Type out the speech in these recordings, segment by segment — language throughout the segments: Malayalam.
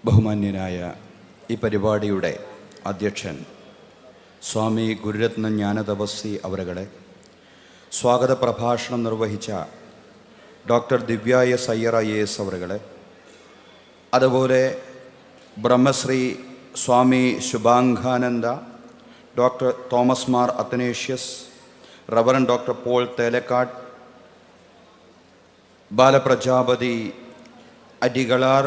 ബഹുമാന്യനായ ഈ പരിപാടിയുടെ അധ്യക്ഷൻ സ്വാമി ഗുരുരത്ന ജ്ഞാനതപസ്വി അവരുകളെ, സ്വാഗത പ്രഭാഷണം നിർവഹിച്ച doctor Divya S Iyer IAS അവരുകളെ, അതുപോലെ Brahmashri Swami Shubhangananda, doctor Thomas Mar Athanasius, reverend doctor Paul Thelakkad, Balaprajapathi Adikalar,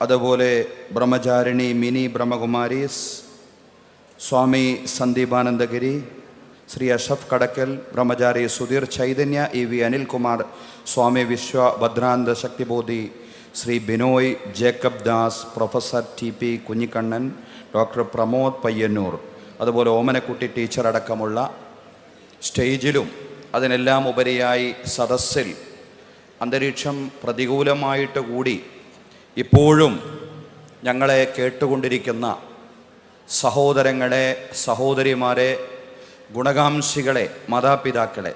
അതുപോലെ Brahmacharini Mini Brahmakumaris, Swami Sandeepanandagiri, Shri Ashraf Kadakkal, Brahmachari Sudheer Chaitanya, EV Anilkumar, Swami Vishwabhadrananda Shaktibodhi, Shri Binoy Jacob Das, professor TP Kunhikannan, doctor Pramod Payyanur, അതുപോലെ ഓമനക്കുട്ടി ടീച്ചർ അടക്കമുള്ള സ്റ്റേജിലും അതിനെല്ലാം ഉപരിയായി സദസ്സിൽ അന്തരീക്ഷം പ്രതികൂലമായിട്ട് കൂടി ഇപ്പോഴും ഞങ്ങളെ കേട്ടുകൊണ്ടിരിക്കുന്ന സഹോദരങ്ങളെ, സഹോദരിമാരെ, ഗുണകാംക്ഷികളെ, മാതാപിതാക്കളെ,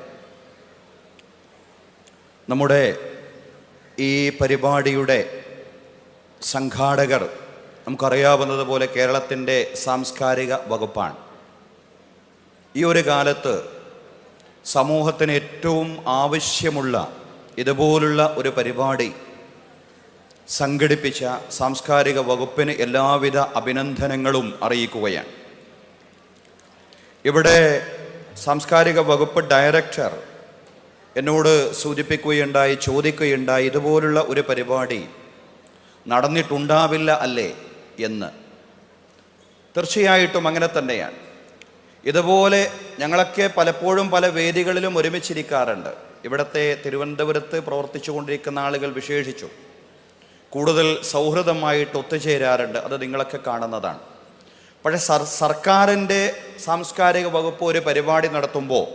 നമ്മുടെ ഈ പരിപാടിയുടെ സംഘാടകർ നമുക്കറിയാവുന്നതുപോലെ കേരളത്തിൻ്റെ സാംസ്കാരിക വകുപ്പാണ്. ഈ ഒരു കാലത്ത് സമൂഹത്തിന് ഏറ്റവും ആവശ്യമുള്ള ഇതുപോലുള്ള ഒരു പരിപാടി സംഘടിപ്പിച്ച സാംസ്കാരിക വകുപ്പിന് എല്ലാവിധ അഭിനന്ദനങ്ങളും അറിയിക്കുകയാണ്. ഇവിടെ സാംസ്കാരിക വകുപ്പ് ഡയറക്ടർ എന്നോട് സൂചിപ്പിക്കുകയുണ്ടായി, ചോദിക്കുകയുണ്ടായി, ഇതുപോലുള്ള ഒരു പരിപാടി നടന്നിട്ടുണ്ടാവില്ല അല്ലേ എന്ന്. തീർച്ചയായിട്ടും അങ്ങനെ തന്നെയാണ്. ഇതുപോലെ ഞങ്ങളൊക്കെ പലപ്പോഴും പല വേദികളിലും ഒരുമിച്ചിരിക്കാറുണ്ട്. ഇവിടുത്തെ തിരുവനന്തപുരത്ത് പ്രവർത്തിച്ചു കൊണ്ടിരിക്കുന്ന ആളുകൾ വിശേഷിച്ചു കൂടുതൽ സൗഹൃദമായിട്ട് ഒത്തുചേരാറുണ്ട്. അത് നിങ്ങളൊക്കെ കാണുന്നതാണ്. പക്ഷേ സർക്കാരിൻ്റെ സാംസ്കാരിക വകുപ്പ് ഒരു പരിപാടി നടത്തുമ്പോൾ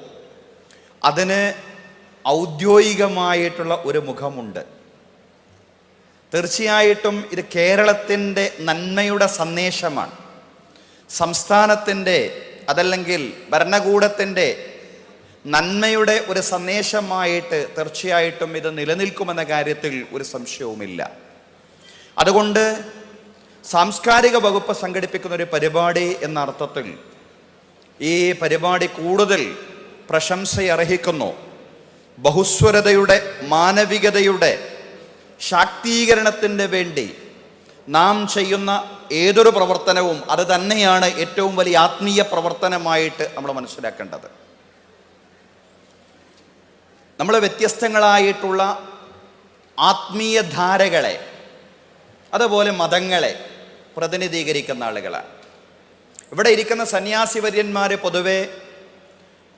അതിന് ഔദ്യോഗികമായിട്ടുള്ള ഒരു മുഖമുണ്ട്. തീർച്ചയായിട്ടും ഇത് കേരളത്തിൻ്റെ നന്മയുടെ സന്ദേശമാണ്. സംസ്ഥാനത്തിൻ്റെ അതല്ലെങ്കിൽ ഭരണകൂടത്തിൻ്റെ നന്മയുടെ ഒരു സന്ദേശമായിട്ട് തീർച്ചയായിട്ടും ഇത് നിലനിൽക്കുമെന്ന കാര്യത്തിൽ ഒരു സംശയവുമില്ല. അതുകൊണ്ട് സാംസ്കാരിക വകുപ്പ് സംഘടിപ്പിക്കുന്ന ഒരു പരിപാടി എന്ന അർത്ഥത്തിൽ ഈ പരിപാടി കൂടുതൽ പ്രശംസയർഹിക്കുന്നു. ബഹുസ്വരതയുടെ, മാനവികതയുടെ ശാക്തീകരണത്തിന് വേണ്ടി നാം ചെയ്യുന്ന ഏതൊരു പ്രവർത്തനവും അത് തന്നെയാണ് ഏറ്റവും വലിയ ആത്മീയ പ്രവർത്തനമായിട്ട് നമ്മൾ മനസ്സിലാക്കേണ്ടത്. നമ്മൾ വ്യത്യസ്തങ്ങളായിട്ടുള്ള ആത്മീയ ധാരകളെ, അതുപോലെ മതങ്ങളെ പ്രതിനിധീകരിക്കുന്ന ആളുകളാണ്. ഇവിടെ ഇരിക്കുന്ന സന്യാസി വര്യന്മാർ പൊതുവെ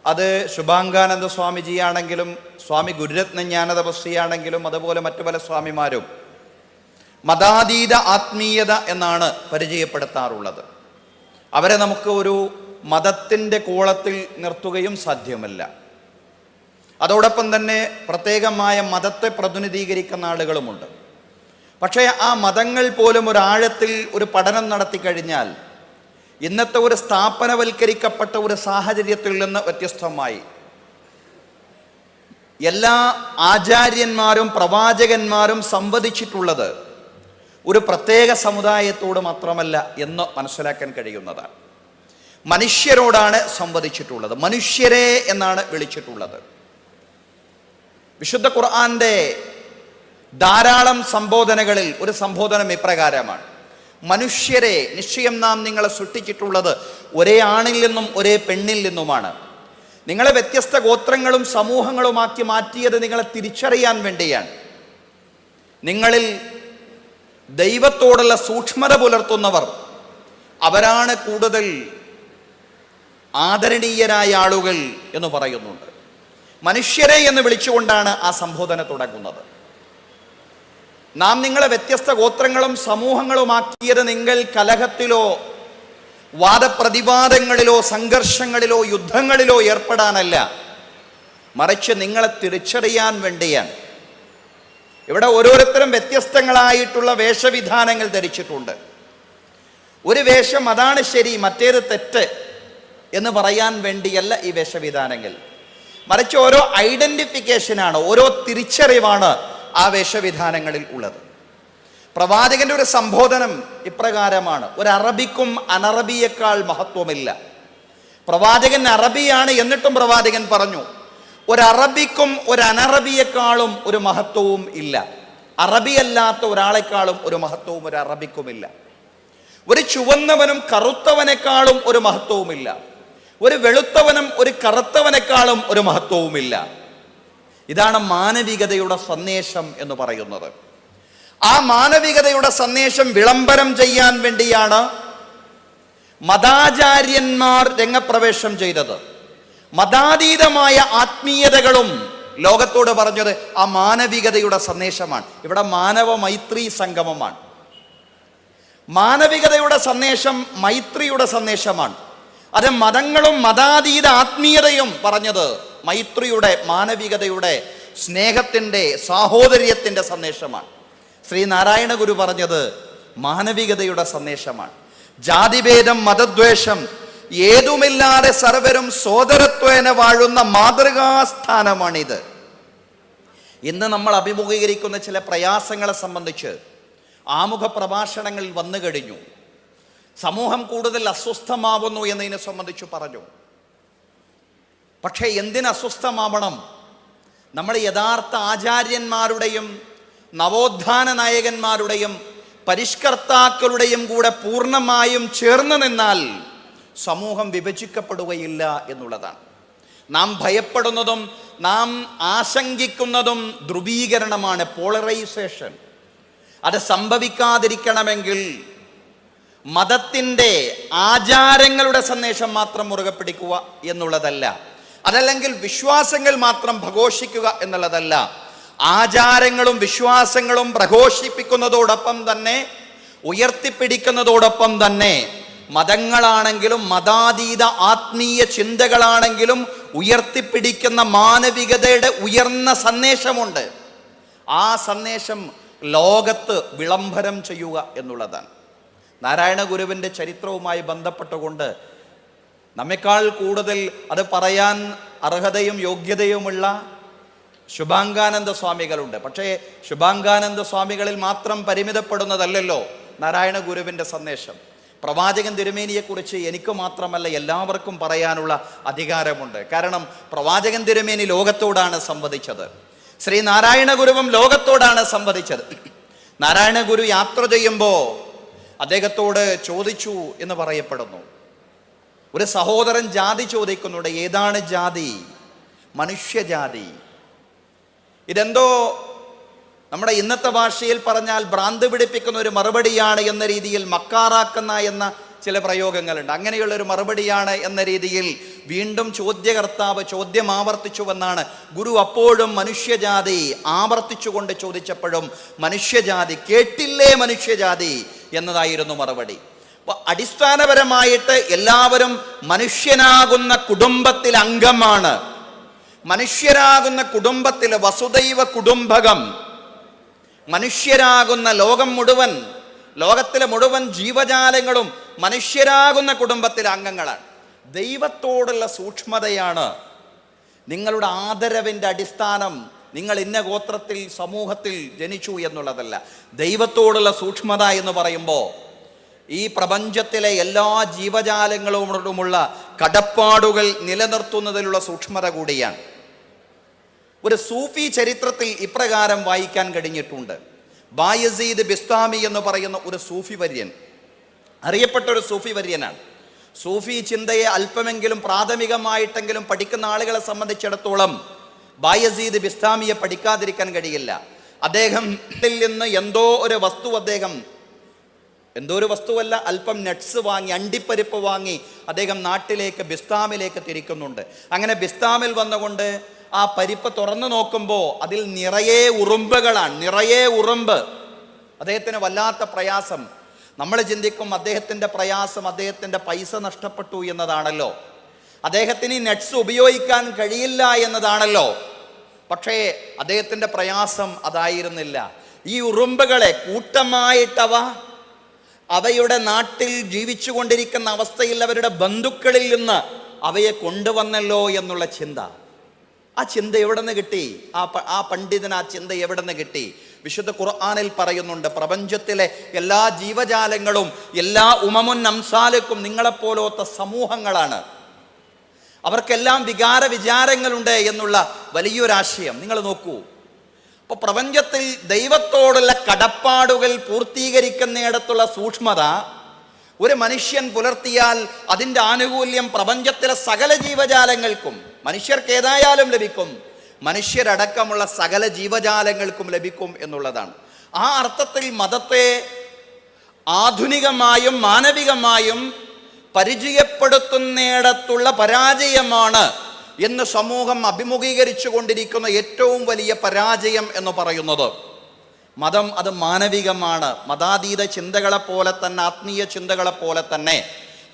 അത് ശുഭാംഗാനന്ദ സ്വാമിജിയാണെങ്കിലും സ്വാമി ഗുരുരത്ന ജ്ഞാനതപസ്വിയാണെങ്കിലും അതുപോലെ മറ്റു പല സ്വാമിമാരും മതാതീത ആത്മീയത എന്നാണ് പരിചയപ്പെടുത്താറുള്ളത്. അവരെ നമുക്ക് ഒരു മതത്തിൻ്റെ കോളത്തിൽ നിർത്തുകയും സാധ്യമല്ല. അതോടൊപ്പം തന്നെ പ്രത്യേകമായ മതത്തെ പ്രതിനിധീകരിക്കുന്ന ആളുകളുമുണ്ട്. പക്ഷേ ആ മതങ്ങൾ പോലും ഒരാഴത്തിൽ ഒരു പഠനം നടത്തി കഴിഞ്ഞാൽ ഇന്നത്തെ ഒരു സ്ഥാപനവൽക്കരിക്കപ്പെട്ട ഒരു സാഹചര്യത്തിൽ നിന്ന് വ്യത്യസ്തമായി എല്ലാ ആചാര്യന്മാരും പ്രവാചകന്മാരും സംവദിച്ചിട്ടുള്ളത് ഒരു പ്രത്യേക സമുദായത്തോട് മാത്രമല്ല എന്ന് മനസ്സിലാക്കാൻ കഴിയുന്നതാണ്. മനുഷ്യരോടാണ് സംവദിച്ചിട്ടുള്ളത്, മനുഷ്യരെ എന്നാണ് വിളിച്ചിട്ടുള്ളത്. വിശുദ്ധ ഖുർആന്റെ ധാരാളം സംബോധനകളിൽ ഒരു സംബോധനം ഇപ്രകാരമാണ്: മനുഷ്യരെ നിശ്ചയം നാം നിങ്ങളെ സൃഷ്ടിച്ചിട്ടുള്ളത് ഒരേ ആണിൽ നിന്നും ഒരേ പെണ്ണിൽ നിന്നുമാണ്. നിങ്ങളെ വ്യത്യസ്ത ഗോത്രങ്ങളും സമൂഹങ്ങളുമാക്കി മാറ്റിയത് നിങ്ങളെ തിരിച്ചറിയാൻ വേണ്ടിയാണ്. നിങ്ങളിൽ ദൈവത്തോടുള്ള സൂക്ഷ്മത പുലർത്തുന്നവർ അവരാണ് കൂടുതൽ ആദരണീയരായ ആളുകൾ എന്ന് പറയുന്നുണ്ട്. മനുഷ്യരെ എന്ന് വിളിച്ചുകൊണ്ടാണ് ആ സംബോധന തുടങ്ങുന്നത്. നാം നിങ്ങളെ വ്യത്യസ്ത ഗോത്രങ്ങളും സമൂഹങ്ങളുമാക്കിയത് നിങ്ങൾ കലഹത്തിലോ വാദപ്രതിവാദങ്ങളിലോ സംഘർഷങ്ങളിലോ യുദ്ധങ്ങളിലോ ഏർപ്പെടാനല്ല, മറിച്ച് നിങ്ങളെ തിരിച്ചറിയാൻ വേണ്ടിയാണ്. ഇവിടെ ഓരോരുത്തരും വ്യത്യസ്തങ്ങളായിട്ടുള്ള വേഷവിധാനങ്ങൾ ധരിച്ചിട്ടുണ്ട്. ഒരു വേഷം അതാണ് ശരി, മറ്റേത് തെറ്റ് എന്ന് പറയാൻ വേണ്ടിയല്ല ഈ വേഷവിധാനങ്ങൾ, മറിച്ച് ഓരോ ഐഡന്റിഫിക്കേഷനാണ്, ഓരോ തിരിച്ചറിവാണ് ആ വേഷവിധാനങ്ങളിൽ ഉള്ളത്. പ്രവാചകന്റെ ഒരു സംബോധനം ഇപ്രകാരമാണ്: ഒരു അറബിക്കും അനറബിയേക്കാൾ മഹത്വമില്ല. പ്രവാചകൻ അറബിയാണ്, എന്നിട്ടും പ്രവാചകൻ പറഞ്ഞു ഒരു അറബിക്കും ഒരു അനറബിയേക്കാളും ഒരു മഹത്വവും ഇല്ല. അറബിയല്ലാത്ത ഒരാളെക്കാളും ഒരു മഹത്വവും ഒരു അറബിക്കുമില്ല. ഒരു ചുവന്നവനും കറുത്തവനേക്കാളും ഒരു മഹത്വവുമില്ല. ഒരു വെളുത്തവനും ഒരു കറുത്തവനേക്കാളും ഒരു മഹത്വവുമില്ല. ഇതാണ് മാനവികതയുടെ സന്ദേശം എന്ന് പറയുന്നത്. ആ മാനവികതയുടെ സന്ദേശം വിളംബരം ചെയ്യാൻ വേണ്ടിയാണ് മതാചാര്യന്മാർ രംഗപ്രവേശം ചെയ്തത്. മതാതീതമായ ആത്മീയതകളും ലോകത്തോട് പറഞ്ഞത് ആ മാനവികതയുടെ സന്ദേശമാണ്. ഇവിടെ മാനവ മൈത്രി സംഗമമാണ്. മാനവികതയുടെ സന്ദേശം മൈത്രിയുടെ സന്ദേശമാണ്. അത് മതങ്ങളും മതാതീത ആത്മീയതയും പറഞ്ഞത് മൈത്രിയുടെ, മാനവികതയുടെ, സ്നേഹത്തിൻ്റെ, സാഹോദര്യത്തിൻ്റെ സന്ദേശമാണ്. ശ്രീനാരായണ ഗുരു പറഞ്ഞത് മാനവികതയുടെ സന്ദേശമാണ്. ജാതിഭേദം, മതദ്വേഷം ഏതുമില്ലാതെ സർവരും സോദരത്വേന വാഴുന്ന മാതൃകാസ്ഥാനമാണിത്. ഇന്ന് നമ്മൾ അഭിമുഖീകരിക്കുന്ന ചില പ്രയാസങ്ങളെ സംബന്ധിച്ച് ആമുഖ പ്രഭാഷണങ്ങളിൽ വന്നു കഴിഞ്ഞു. സമൂഹം കൂടുതൽ അസ്വസ്ഥമാവുന്നു എന്നതിനെ സംബന്ധിച്ച് പറഞ്ഞു. പക്ഷേ എന്തിന് അസ്വസ്ഥമാവണം? നമ്മൾ യഥാർത്ഥ ആചാര്യന്മാരുടെയും നവോത്ഥാന നായകന്മാരുടെയും പരിഷ്കർത്താക്കളുടെയും കൂടെ പൂർണ്ണമായും ചേർന്ന് നിന്നാൽ സമൂഹം വിഭജിക്കപ്പെടുകയില്ല എന്നുള്ളതാണ്. നാം ഭയപ്പെടുന്നതും നാം ആശങ്കിക്കുന്നതും ധ്രുവീകരണമാണ്, പോളറൈസേഷൻ. അത് സംഭവിക്കാതിരിക്കണമെങ്കിൽ മതത്തിൻ്റെ ആചാരങ്ങളുടെ സന്ദേശം മാത്രം മുറുകെ പിടിക്കുക എന്നുള്ളതല്ല, അതല്ലെങ്കിൽ വിശ്വാസങ്ങൾ മാത്രം പ്രഘോഷിക്കുക എന്നുള്ളതല്ല. ആചാരങ്ങളും വിശ്വാസങ്ങളും പ്രഘോഷിപ്പിക്കുന്നതോടൊപ്പം തന്നെ, ഉയർത്തിപ്പിടിക്കുന്നതോടൊപ്പം തന്നെ മതങ്ങളാണെങ്കിലും മതാതീത ആത്മീയ ചിന്തകളാണെങ്കിലും ഉയർത്തിപ്പിടിക്കുന്ന മാനവികതയുടെ ഉയർന്ന സന്ദേശമുണ്ട്. ആ സന്ദേശം ലോകത്ത് വിളംബരം ചെയ്യുക എന്നുള്ളതാണ്. നാരായണ ഗുരുവിൻ്റെ ചരിത്രവുമായി ബന്ധപ്പെട്ടുകൊണ്ട് നമ്മെക്കാൾ കൂടുതൽ അത് പറയാൻ അർഹതയും യോഗ്യതയുമുള്ള ശുഭാംഗാനന്ദ സ്വാമികളുണ്ട്. പക്ഷേ ശുഭാംഗാനന്ദ സ്വാമികളിൽ മാത്രം പരിമിതപ്പെടുന്നതല്ലല്ലോ നാരായണ ഗുരുവിൻ്റെ സന്ദേശം. പ്രവാചകൻ തിരുമേനിയെക്കുറിച്ച് എനിക്ക് മാത്രമല്ല എല്ലാവർക്കും പറയാനുള്ള അധികാരമുണ്ട്. കാരണം പ്രവാചകൻ തിരുമേനി ലോകത്തോടാണ് സംവദിച്ചത്. ശ്രീനാരായണ ഗുരുവും ലോകത്തോടാണ് സംവദിച്ചത്. നാരായണ ഗുരു യാത്ര ചെയ്യുമ്പോൾ അദ്ദേഹത്തോട് ചോദിച്ചു എന്ന് പറയപ്പെടുന്നു. ഒരു സഹോദരൻ ജാതി ചോദിക്കുന്നുണ്ട്. ഏതാണ് ജാതി? മനുഷ്യജാതി. ഇതെന്തോ നമ്മുടെ ഇന്നത്തെ ഭാഷയിൽ പറഞ്ഞാൽ ഭ്രാന്ത് പിടിപ്പിക്കുന്ന ഒരു മറുപടിയാണ് എന്ന രീതിയിൽ, മക്കാറാക്കുന്ന എന്ന ചില പ്രയോഗങ്ങളുണ്ട്. അങ്ങനെയുള്ള ഒരു മറുപടിയാണ് എന്ന രീതിയിൽ വീണ്ടും ചോദ്യകർത്താവ് ചോദ്യം ആവർത്തിച്ചുവെന്നാണ്. ഗുരു അപ്പോഴും മനുഷ്യജാതി ആവർത്തിച്ചുകൊണ്ട് ചോദിച്ചപ്പോഴും മനുഷ്യജാതി, കേട്ടില്ലേ മനുഷ്യജാതി എന്നതായിരുന്നു മറുപടി. അപ്പോൾ അടിസ്ഥാനപരമായിട്ട് എല്ലാവരും മനുഷ്യനാകുന്ന കുടുംബത്തിൽ അംഗമാണ്. മനുഷ്യരാകുന്ന കുടുംബത്തിൽ വസുദൈവ കുടുംബകം, മനുഷ്യരാകുന്ന ലോകം മുഴുവൻ, ലോകത്തിലെ മുഴുവൻ ജീവജാലങ്ങളും മനുഷ്യരാകുന്ന കുടുംബത്തിലെ അംഗങ്ങളാണ്. ദൈവത്തോടുള്ള സൂക്ഷ്മതയാണ് നിങ്ങളുടെ ആദരവിൻ്റെ അടിസ്ഥാനം. നിങ്ങൾ ഇന്ന ഗോത്രത്തിൽ സമൂഹത്തിൽ ജനിച്ചു എന്നുള്ളതല്ല. ദൈവത്തോടുള്ള സൂക്ഷ്മത എന്ന് പറയുമ്പോൾ ഈ പ്രപഞ്ചത്തിലെ എല്ലാ ജീവജാലങ്ങളോടുമുള്ള കടപ്പാടുകൾ നിലനിർത്തുന്നതിലുള്ള സൂക്ഷ്മത കൂടിയാണ്. ഒരു സൂഫി ചരിത്രത്തിൽ ഇപ്രകാരം വായിക്കാൻ കഴിഞ്ഞിട്ടുണ്ട്. ബായസീദ് ബിസ്താമി എന്ന് പറയുന്ന ഒരു സൂഫി വര്യൻ, അറിയപ്പെട്ട ഒരു സൂഫി വര്യനാണ്. സൂഫി ചിന്തയെ അല്പമെങ്കിലും പ്രാഥമികമായിട്ടെങ്കിലും പഠിക്കുന്ന ആളുകളെ സംബന്ധിച്ചിടത്തോളം ബായസീദ് ബിസ്താമിയെ പഠിക്കാതിരിക്കാൻ കഴിയില്ല. അദ്ദേഹത്തിൽ നിന്ന് എന്തോ ഒരു വസ്തുവല്ല, അല്പം നട്ട്സ് വാങ്ങി, അണ്ടിപ്പരിപ്പ് വാങ്ങി അദ്ദേഹം നാട്ടിലേക്ക് ബിസ്താമിലേക്ക് തിരിക്കുന്നുണ്ട്. അങ്ങനെ ബിസ്താമിൽ വന്നുകൊണ്ട് ആ പരിപ്പ് തുറന്നു നോക്കുമ്പോൾ അതിൽ നിറയെ ഉറുമ്പുകളാണ്, നിറയെ ഉറുമ്പ്. അദ്ദേഹത്തിന് വല്ലാത്ത പ്രയാസം. നമ്മൾ ചിന്തിക്കും അദ്ദേഹത്തിൻ്റെ പ്രയാസം അദ്ദേഹത്തിൻ്റെ പൈസ നഷ്ടപ്പെട്ടു എന്നതാണല്ലോ, അദ്ദേഹത്തിന് ഈ നട്ട്സ് ഉപയോഗിക്കാൻ കഴിയില്ല എന്നതാണല്ലോ. പക്ഷേ അദ്ദേഹത്തിൻ്റെ പ്രയാസം അതായിരുന്നില്ല. ഈ ഉറുമ്പുകളെ കൂട്ടമായിട്ടവ അവയുടെ നാട്ടിൽ ജീവിച്ചു കൊണ്ടിരിക്കുന്ന അവസ്ഥയിൽ അവരുടെ ബന്ധുക്കളിൽ നിന്ന് അവയെ കൊണ്ടുവന്നല്ലോ എന്നുള്ള ചിന്ത. ആ ചിന്ത എവിടെ നിന്ന് കിട്ടി? ആ പണ്ഡിതന് ആ ചിന്ത എവിടെ നിന്ന് കിട്ടി? വിശുദ്ധ ഖുർആനിൽ പറയുന്നുണ്ട്, പ്രപഞ്ചത്തിലെ എല്ലാ ജീവജാലങ്ങളും എല്ലാ ഉമമുൻ അംസാലക്കും നിങ്ങളെപ്പോലത്തെ സമൂഹങ്ങളാണ്, അവർക്കെല്ലാം വികാര വിചാരങ്ങളുണ്ട് എന്നുള്ള വലിയൊരാശയം നിങ്ങൾ നോക്കൂ. അപ്പോൾ പ്രപഞ്ചത്തിൽ ദൈവത്തോടുള്ള കടപ്പാടുകൾ പൂർത്തീകരിക്കുന്നിടത്തുള്ള സൂക്ഷ്മത ഒരു മനുഷ്യൻ പുലർത്തിയാൽ അതിൻ്റെ ആനുകൂല്യം പ്രപഞ്ചത്തിലെ സകല ജീവജാലങ്ങൾക്കും, മനുഷ്യർക്ക് ഏതായാലും ലഭിക്കും, മനുഷ്യരടക്കമുള്ള സകല ജീവജാലങ്ങൾക്കും ലഭിക്കും എന്നുള്ളതാണ്. ആ അർത്ഥത്തിൽ മതത്തെ ആധുനികമായും മാനവികമായും പരിചയപ്പെടുത്തുന്നിടത്തുള്ള പരാജയമാണ് എന്ന് സമൂഹം അഭിമുഖീകരിച്ചു കൊണ്ടിരിക്കുന്ന ഏറ്റവും വലിയ പരാജയം എന്ന് പറയുന്നത്. മതം അത് മാനവികമാണ്. മതാതീത ചിന്തകളെ പോലെ തന്നെ, ആത്മീയ ചിന്തകളെ പോലെ തന്നെ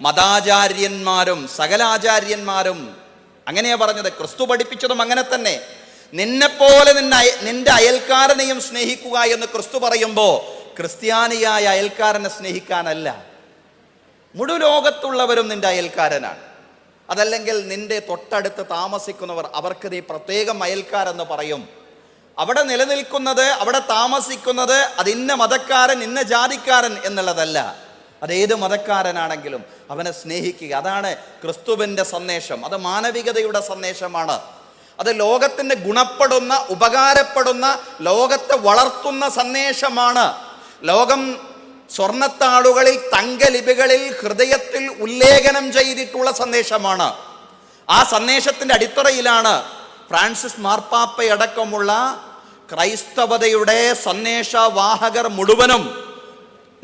മതാചാര്യന്മാരും സകല ആചാര്യന്മാരും അങ്ങനെയാ പറഞ്ഞത്. ക്രിസ്തു പഠിപ്പിച്ചതും അങ്ങനെ തന്നെ. നിന്നെപ്പോലെ നിന്റെ അയൽക്കാരനെയും സ്നേഹിക്കുക എന്ന് ക്രിസ്തു പറയുമ്പോൾ ക്രിസ്ത്യാനിയായ അയൽക്കാരനെ സ്നേഹിക്കാനല്ല, മുഴുവൻ ലോകത്തുള്ളവരും നിന്റെ അയൽക്കാരനാണ്. അതല്ലെങ്കിൽ നിന്റെ തൊട്ടടുത്ത് താമസിക്കുന്നവർ, അവർക്ക് നീ പ്രത്യേകം അയൽക്കാരെന്ന് പറയും. അവിടെ നിലനിൽക്കുന്നത്, അവിടെ താമസിക്കുന്നത് അത് ഇന്ന മതക്കാരൻ ഇന്ന ജാതിക്കാരൻ എന്നുള്ളതല്ല, അതേത് മതക്കാരനാണെങ്കിലും അവനെ സ്നേഹിക്കുക. അതാണ് ക്രിസ്തുവിൻ്റെ സന്ദേശം. അത് മാനവികതയുടെ സന്ദേശമാണ്. അത് ലോകത്തിന് ഗുണപ്പെടുന്ന, ഉപകാരപ്പെടുന്ന, ലോകത്തെ വളർത്തുന്ന സന്ദേശമാണ്. ലോകം സ്വർണത്താളുകളിൽ, തങ്കലിപികളിൽ, ഹൃദയത്തിൽ ഉല്ലേഖനം ചെയ്തിട്ടുള്ള സന്ദേശമാണ്. ആ സന്ദേശത്തിൻ്റെ അടിത്തറയിലാണ് ഫ്രാൻസിസ് മാർപ്പാപ്പയടക്കമുള്ള ക്രൈസ്തവതയുടെ സന്ദേശവാഹകർ മുഴുവനും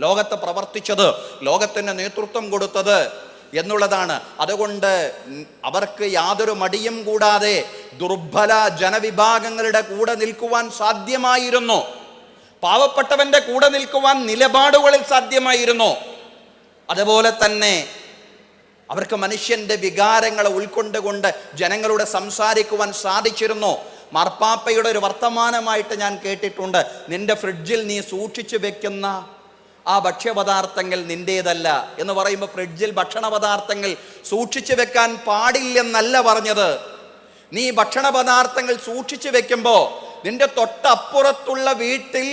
ലോകത്ത് പ്രവർത്തിച്ചത്, ലോകത്തിന് നേതൃത്വം കൊടുത്തത് എന്നുള്ളതാണ്. അതുകൊണ്ട് അവർക്ക് യാതൊരു മടിയും കൂടാതെ ദുർബല ജനവിഭാഗങ്ങളുടെ കൂടെ നിൽക്കുവാൻ സാധ്യമായിരുന്നു. പാവപ്പെട്ടവന്റെ കൂടെ നിൽക്കുവാൻ നിലപാടുകളിൽ സാധ്യമായിരുന്നു. അതുപോലെ തന്നെ അവർക്ക് മനുഷ്യന്റെ വികാരങ്ങളെ ഉൾക്കൊണ്ടുകൊണ്ട് ജനങ്ങളോട് സംസാരിക്കുവാൻ സാധിച്ചിരുന്നു. മാർപ്പാപ്പയുടെ ഒരു വർത്തമാനമായിട്ട് ഞാൻ കേട്ടിട്ടുണ്ട്, നിന്റെ ഫ്രിഡ്ജിൽ നീ സൂക്ഷിച്ചു വെക്കുന്ന ആ ഭക്ഷ്യപദാർത്ഥങ്ങൾ നിന്റേതല്ല എന്ന് പറയുമ്പോൾ ഫ്രിഡ്ജിൽ ഭക്ഷണ പദാർത്ഥങ്ങൾ സൂക്ഷിച്ചു വെക്കാൻ പാടില്ലെന്നല്ല പറഞ്ഞത്. നീ ഭക്ഷണ പദാർത്ഥങ്ങൾ സൂക്ഷിച്ചു വെക്കുമ്പോൾ നിന്റെ തൊട്ടപ്പുറത്തുള്ള വീട്ടിൽ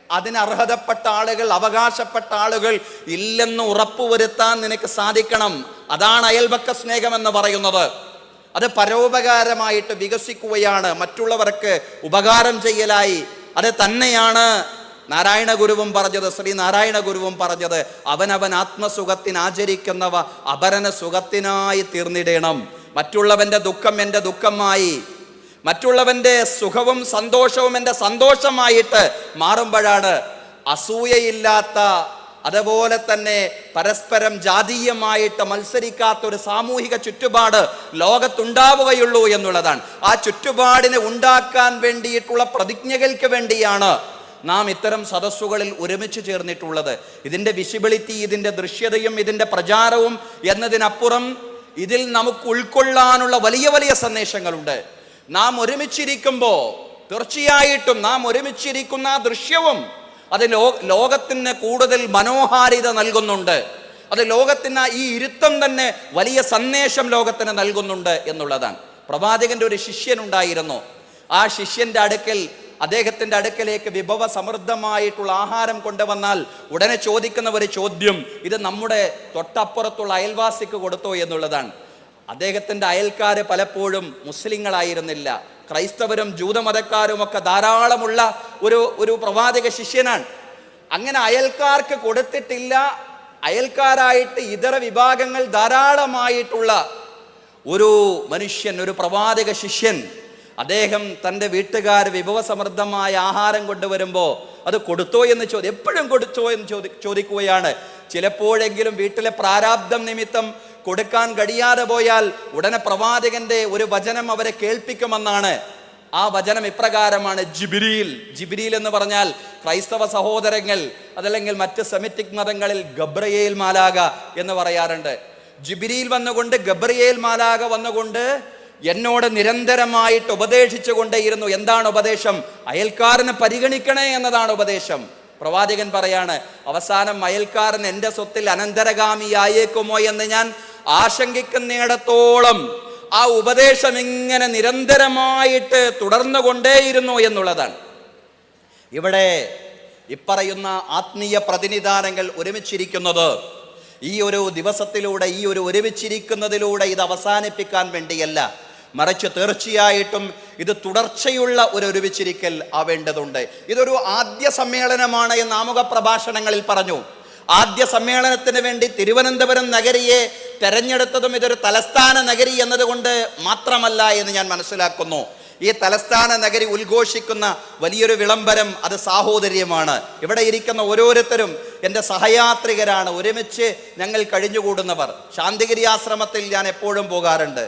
അതിനർഹതപ്പെട്ട ആളുകൾ, അവകാശപ്പെട്ട ആളുകൾ ഇല്ലെന്ന് ഉറപ്പുവരുത്താൻ നിനക്ക് സാധിക്കണം. അതാണ് അയൽപക്ക സ്നേഹം എന്ന് പറയുന്നത്. അത് പരോപകാരമായിട്ട് വികസിക്കുകയാണ്, മറ്റുള്ളവർക്ക് ഉപകാരം ചെയ്യലായി. അത് തന്നെയാണ് നാരായണ ഗുരുവും പറഞ്ഞത്, ശ്രീ നാരായണ ഗുരുവും പറഞ്ഞത്, അവനവൻ ആത്മസുഖത്തിന് ആചരിക്കുന്നവ അപരന സുഖത്തിനായി തീർന്നിടണം. മറ്റുള്ളവന്റെ ദുഃഖം എൻ്റെ ദുഃഖമായി, മറ്റുള്ളവന്റെ സുഖവും സന്തോഷവും എൻ്റെ സന്തോഷമായിട്ട് മാറുമ്പോഴാണ് അസൂയയില്ലാത്ത, അതുപോലെ തന്നെ പരസ്പരം ജാതീയമായിട്ട് മത്സരിക്കാത്ത ഒരു സാമൂഹിക ചുറ്റുപാട് ലോകത്തുണ്ടാവുകയുള്ളൂ എന്നുള്ളതാണ്. ആ ചുറ്റുപാടിനെ ഉണ്ടാക്കാൻ വേണ്ടിയിട്ടുള്ള പ്രതിജ്ഞകൾക്ക് വേണ്ടിയാണ് നാം ഇത്തരം സദസ്സുകളിൽ ഒരുമിച്ച് ചേർന്നിട്ടുള്ളത്. ഇതിൻ്റെ വിസിബിലിറ്റി, ഇതിൻ്റെ ദൃശ്യതയും ഇതിൻ്റെ പ്രചാരവും എന്നതിനപ്പുറം ഇതിൽ നമുക്ക് ഉൾക്കൊള്ളാനുള്ള വലിയ വലിയ സന്ദേശങ്ങളുണ്ട്. നാം ഒരുമിച്ചിരിക്കുമ്പോൾ തീർച്ചയായിട്ടും നാം ഒരുമിച്ചിരിക്കുന്ന ആ ദൃശ്യവും അത് ലോകത്തിന് കൂടുതൽ മനോഹാരിത നൽകുന്നുണ്ട്. അത് ലോകത്തിന് ഈ ഇരുത്തം തന്നെ വലിയ സന്ദേശം ലോകത്തിന് നൽകുന്നുണ്ട് എന്നുള്ളതാണ്. പ്രവാചകന്റെ ഒരു ശിഷ്യനുണ്ടായിരുന്നു. ആ ശിഷ്യന്റെ അടുക്കൽ, അദ്ദേഹത്തിൻ്റെ അടുക്കലേക്ക് വിഭവ സമൃദ്ധമായിട്ടുള്ള ആഹാരം കൊണ്ടുവന്നാൽ ഉടനെ ചോദിക്കുന്ന ഒരു ചോദ്യം, ഇത് നമ്മുടെ തൊട്ടപ്പുറത്തുള്ള അയൽവാസിക്ക് കൊടുത്തോ എന്നുള്ളതാണ്. അദ്ദേഹത്തിൻ്റെ അയൽക്കാർ പലപ്പോഴും മുസ്ലിങ്ങളായിരുന്നില്ല, ക്രൈസ്തവരും ജൂതമതക്കാരും ഒക്കെ ധാരാളമുള്ള ഒരു പ്രവാചക ശിഷ്യനാണ്. അങ്ങനെ അയൽക്കാർക്ക് കൊടുത്തിട്ടില്ല, അയൽക്കാരായിട്ട് ഇതര വിഭാഗങ്ങൾ ധാരാളമായിട്ടുള്ള ഒരു മനുഷ്യൻ, ഒരു പ്രവാചക ശിഷ്യൻ, അദ്ദേഹം തൻ്റെ വീട്ടുകാർ വിഭവസമൃദ്ധമായ ആഹാരം കൊണ്ടുവരുമ്പോൾ അത് കൊടുത്തോ എന്ന് എപ്പോഴും കൊടുത്തോ എന്ന് ചോദിക്കുകയാണ്. ചിലപ്പോഴെങ്കിലും വീട്ടിലെ പ്രാരാബ്ദം നിമിത്തം കൊടുക്കാൻ കഴിയാതെ പോയാൽ ഉടനെ പ്രവാചകന്റെ ഒരു വചനം അവരെ കേൾപ്പിക്കുമെന്നാണ്. ആ വചനം ഇപ്രകാരമാണ്, ജിബ്രീൽ. ജിബ്രീൽ എന്ന് പറഞ്ഞാൽ ക്രൈസ്തവ സഹോദരങ്ങൾ, അതല്ലെങ്കിൽ മറ്റ് സെമിറ്റിക് മതങ്ങളിൽ ഗബ്രിയേൽ മാലാക എന്ന് പറയാറുണ്ട്. ജിബ്രീൽ വന്നുകൊണ്ട്, ഗബ്രിയേൽ മാലാക വന്നുകൊണ്ട് എന്നോട് നിരന്തരമായിട്ട് ഉപദേശിച്ചു കൊണ്ടേയിരുന്നു. എന്താണ് ഉപദേശം? അയൽക്കാരനെ പരിഗണിക്കണേ എന്നതാണ് ഉപദേശം. പ്രവാചകൻ പറയാണ്, അവസാനം അയൽക്കാരൻ എൻ്റെ സ്വത്തിൽ അനന്തരഗാമിയായേക്കുമോ എന്ന് ഞാൻ ആശങ്കിക്കുന്നിടത്തോളം ആ ഉപദേശം ഇങ്ങനെ നിരന്തരമായിട്ട് തുടർന്നു കൊണ്ടേയിരുന്നു എന്നുള്ളതാണ്. ഇവിടെ ഇപ്പറയുന്ന ആത്മീയ പ്രതിനിധാനങ്ങൾ ഒരുമിച്ചിരിക്കുന്നത് ഈ ഒരു ദിവസത്തിലൂടെ, ഈ ഒരു ഒരുമിച്ചിരിക്കുന്നതിലൂടെ ഇത് അവസാനിപ്പിക്കാൻ വേണ്ടിയല്ല, മറിച്ച് തീർച്ചയായിട്ടും ഇത് തുടർച്ചയുള്ള ഒരു ഒരുമിച്ചിരിക്കൽ ആവേണ്ടതുണ്ട്. ഇതൊരു ആദ്യ സമ്മേളനമാണ് എന്ന് ആമുഖ പ്രഭാഷണങ്ങളിൽ പറഞ്ഞു. ആദ്യ സമ്മേളനത്തിന് വേണ്ടി തിരുവനന്തപുരം നഗരിയെ തെരഞ്ഞെടുത്തതും ഇതൊരു തലസ്ഥാന നഗരി എന്നതുകൊണ്ട് മാത്രമല്ല എന്ന് ഞാൻ മനസ്സിലാക്കുന്നു. ഈ തലസ്ഥാന നഗരി ഉദ്ഘോഷിക്കുന്ന വലിയൊരു വിളംബരം അത് സാഹോദര്യമാണ്. ഇവിടെ ഇരിക്കുന്ന ഓരോരുത്തരും എൻ്റെ സഹയാത്രികരാണ്, ഒരുമിച്ച് ഞങ്ങൾ കഴിഞ്ഞുകൂടുന്നവർ. ശാന്തിഗിരി ആശ്രമത്തിൽ ഞാൻ എപ്പോഴും പോകാറുണ്ട്.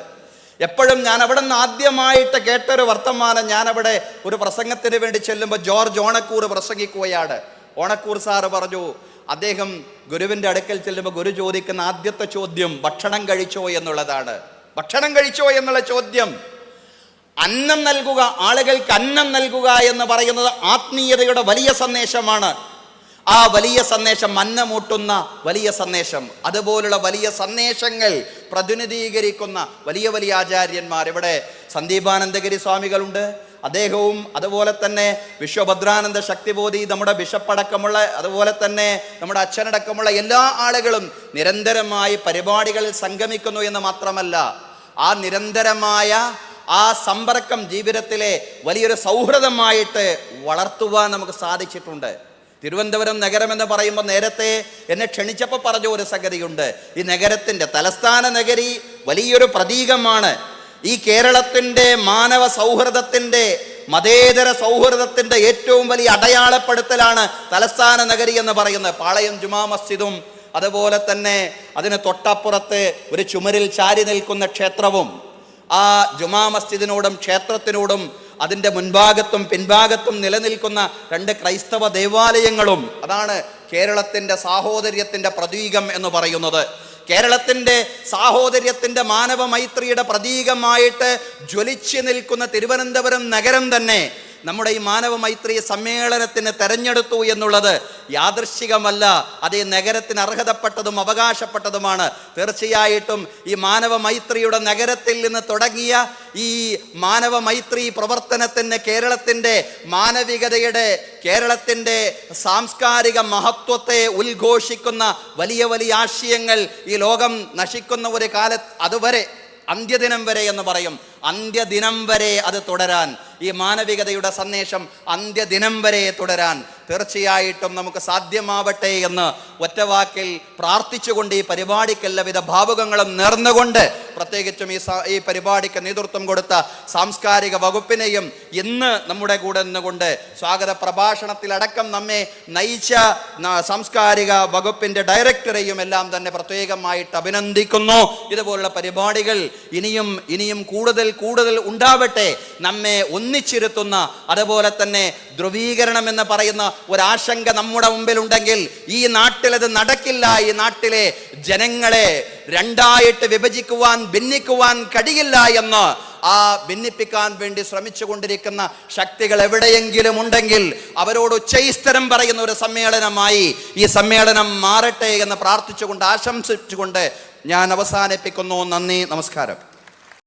എപ്പോഴും ഞാൻ അവിടെ നിന്ന് ആദ്യമായിട്ട് കേട്ടൊരു വർത്തമാനം, ഞാനവിടെ ഒരു പ്രസംഗത്തിന് വേണ്ടി ചെല്ലുമ്പോൾ ജോർജ് ഓണക്കൂർ പ്രസംഗിക്കുകയാണ്. ഓണക്കൂർ സാറ് പറഞ്ഞു, അദ്ദേഹം ഗുരുവിൻ്റെ അടുക്കൽ ചെല്ലുമ്പോൾ ഗുരു ചോദിക്കുന്ന ആദ്യത്തെ ചോദ്യം ഭക്ഷണം കഴിച്ചോ എന്നുള്ളതാണ്. ഭക്ഷണം കഴിച്ചോ എന്നുള്ള ചോദ്യം, അന്നം നൽകുക, ആളുകൾക്ക് അന്നം നൽകുക എന്ന് പറയുന്നത് ആത്മീയതയുടെ വലിയ സന്ദേശമാണ്. ആ വലിയ സന്ദേശം, അന്നമൂട്ടുന്ന വലിയ സന്ദേശം, അതുപോലുള്ള വലിയ സന്ദേശങ്ങൾ പ്രതിനിധീകരിക്കുന്ന വലിയ വലിയ ആചാര്യന്മാർ. ഇവിടെ സന്ദീപാനന്ദഗിരി സ്വാമികളുണ്ട്, അദ്ദേഹവും അതുപോലെ തന്നെ വിശ്വഭദ്രാനന്ദ ശക്തിബോധി, നമ്മുടെ ബിഷപ്പടക്കമുള്ള, അതുപോലെ തന്നെ നമ്മുടെ അച്ഛനടക്കമുള്ള എല്ലാ ആളുകളും നിരന്തരമായി പരിപാടികളിൽ സംഗമിക്കുന്നു എന്ന് മാത്രമല്ല, ആ നിരന്തരമായ ആ സമ്പർക്കം ജീവിതത്തിലെ വലിയൊരു സൗഹൃദമായിട്ട് വളർത്തുവാൻ നമുക്ക് സാധിച്ചിട്ടുണ്ട്. തിരുവനന്തപുരം നഗരം എന്ന് പറയുമ്പോൾ നേരത്തെ എന്നെ ക്ഷണിച്ചപ്പോൾ പറഞ്ഞ ഒരു സംഗതിയുണ്ട്. ഈ നഗരത്തിൻ്റെ, തലസ്ഥാന നഗരി വലിയൊരു പ്രതീകമാണ്. ഈ കേരളത്തിൻ്റെ മാനവ സൗഹൃദത്തിൻ്റെ, മതേതര സൗഹൃദത്തിൻ്റെ ഏറ്റവും വലിയ അടയാളപ്പെടുത്തലാണ് തലസ്ഥാന നഗരി എന്ന് പറയുന്നത്. പാളയം ജുമാ മസ്ജിദും അതുപോലെ തന്നെ അതിന് തൊട്ടപ്പുറത്ത് ഒരു ചുമരിൽ ചാരി നിൽക്കുന്ന ക്ഷേത്രവും, ആ ജുമാ മസ്ജിദിനോടും ക്ഷേത്രത്തിനോടും അതിൻ്റെ മുൻഭാഗത്തും പിൻഭാഗത്തും നിലനിൽക്കുന്ന രണ്ട് ക്രൈസ്തവ ദേവാലയങ്ങളും, അതാണ് കേരളത്തിൻ്റെ സാഹോദര്യത്തിൻ്റെ പ്രതീകം എന്ന് പറയുന്നത്. കേരളത്തിൻ്റെ സാഹോദര്യത്തിൻ്റെ, മാനവ മൈത്രിയുടെ പ്രതീകമായിട്ട് ജ്വലിച്ചു നിൽക്കുന്ന തിരുവനന്തപുരം നഗരം തന്നെ നമ്മുടെ ഈ മാനവ മൈത്രി സമ്മേളനത്തിന് തെരഞ്ഞെടുത്തു എന്നുള്ളത് യാദൃശ്ചികമല്ല, അത് ഈ നഗരത്തിന് അർഹതപ്പെട്ടതും അവകാശപ്പെട്ടതുമാണ്. തീർച്ചയായിട്ടും ഈ മാനവ മൈത്രിയുടെ നഗരത്തിൽ നിന്ന് തുടങ്ങിയ ഈ മാനവ മൈത്രി പ്രവർത്തനത്തിന് കേരളത്തിൻ്റെ മാനവികതയുടെ, കേരളത്തിൻ്റെ സാംസ്കാരിക മഹത്വത്തെ ഉദ്ഘോഷിക്കുന്ന വലിയ വലിയ ആശയങ്ങൾ ഈ ലോകം നശിക്കുന്ന ഒരു കാലത്ത്, അതുവരെ അന്ത്യദിനം വരെ എന്ന് പറയും, അന്ത്യദിനം വരെ അത് തുടരാൻ, ഈ മാനവികതയുടെ സന്ദേശം അന്ത്യദിനം വരെ തുടരാൻ തീർച്ചയായിട്ടും നമുക്ക് സാധ്യമാവട്ടെ എന്ന് ഒറ്റവാക്കിൽ പ്രാർത്ഥിച്ചുകൊണ്ട് ഈ പരിപാടിക്ക് എല്ലാവിധ ഭാവുകങ്ങളും നേർന്നുകൊണ്ട്, പ്രത്യേകിച്ചും ഈ പരിപാടിക്ക് നേതൃത്വം കൊടുത്ത സാംസ്കാരിക വകുപ്പിനെയും ഇന്ന് നമ്മുടെ കൂടെ നിന്നുകൊണ്ട് സ്വാഗത പ്രഭാഷണത്തിലടക്കം നമ്മെ നയിച്ച സാംസ്കാരിക വകുപ്പിൻ്റെ ഡയറക്ടറെയും എല്ലാം തന്നെ പ്രത്യേകമായിട്ട് അഭിനന്ദിക്കുന്നു. ഇതുപോലുള്ള പരിപാടികൾ ഇനിയും കൂടുതൽ ഉണ്ടാവട്ടെ. നമ്മെ ഒന്നിച്ചിരുത്തുന്ന, അതുപോലെ തന്നെ ധ്രുവീകരണം എന്ന് പറയുന്ന ഒരാശങ്ക നമ്മുടെ മുമ്പിലുണ്ടെങ്കിൽ ഈ നാട്ടിലത് നടക്കില്ല. ഈ നാട്ടിലെ ജനങ്ങളെ രണ്ടായിട്ട് വിഭജിക്കുവാൻ, ഭിന്നിക്കുവാൻ കഴിയില്ല എന്ന് ആ ഭിന്നിപ്പിക്കാൻ വേണ്ടി ശ്രമിച്ചു കൊണ്ടിരിക്കുന്ന ശക്തികൾ എവിടെയെങ്കിലും ഉണ്ടെങ്കിൽ അവരോട് ഉച്ചൈസ്തരം പറയുന്ന ഒരു സമ്മേളനമായി ഈ സമ്മേളനം മാറട്ടെ എന്ന് പ്രാർത്ഥിച്ചുകൊണ്ട്, ആശംസിച്ചുകൊണ്ട് ഞാൻ അവസാനിപ്പിക്കുന്നു. നന്ദി, നമസ്കാരം.